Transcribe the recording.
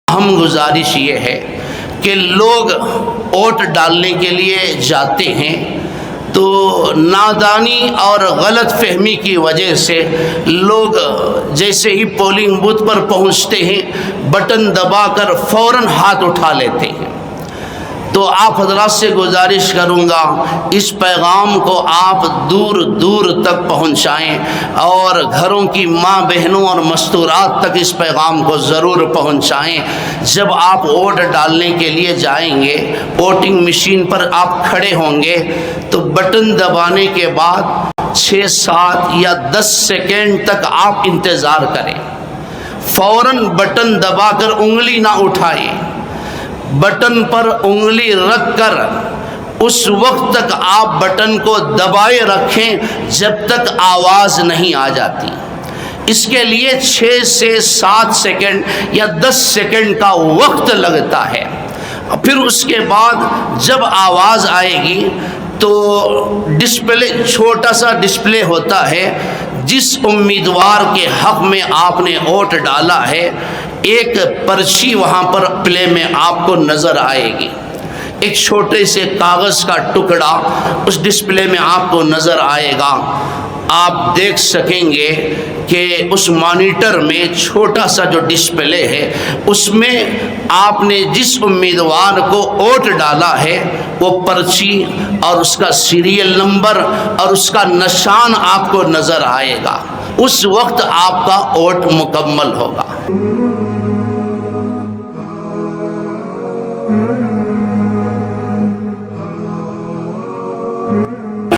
اہم گزارش یہ ہے کہ لوگ ووٹ ڈالنے کے لیے جاتے ہیں تو نادانی اور غلط فہمی کی وجہ سے لوگ جیسے ہی پولنگ بوتھ پر پہنچتے ہیں بٹن دبا کر فوراً ہاتھ اٹھا لیتے ہیں۔ تو آپ حضرات سے گزارش کروں گا اس پیغام کو آپ دور دور تک پہنچائیں اور گھروں کی ماں بہنوں اور مستورات تک اس پیغام کو ضرور پہنچائیں۔ جب آپ ووٹ ڈالنے کے لیے جائیں گے، ووٹنگ مشین پر آپ کھڑے ہوں گے تو بٹن دبانے کے بعد 6، 7 یا 10 سیکنڈ تک آپ انتظار کریں۔ فوراً بٹن دبا کر انگلی نہ اٹھائیں، بٹن پر انگلی رکھ کر اس وقت تک آپ بٹن کو دبائے رکھیں جب تک آواز نہیں آ جاتی۔ اس کے لیے 6 سے 7 سیکنڈ یا 10 سیکنڈ کا وقت لگتا ہے۔ پھر اس کے بعد جب آواز آئے گی تو ڈسپلے، چھوٹا سا ڈسپلے ہوتا ہے، جس امیدوار کے حق میں آپ نے ووٹ ڈالا ہے ایک پرچی وہاں پر پلے میں آپ کو نظر آئے گی۔ ایک چھوٹے سے کاغذ کا ٹکڑا اس ڈسپلے میں آپ کو نظر آئے گا۔ آپ دیکھ سکیں گے کہ اس مانیٹر میں چھوٹا سا جو ڈسپلے ہے اس میں آپ نے جس امیدوار کو ووٹ ڈالا ہے وہ پرچی اور اس کا سیریل نمبر اور اس کا نشان آپ کو نظر آئے گا۔ اس وقت آپ کا ووٹ مکمل ہوگا۔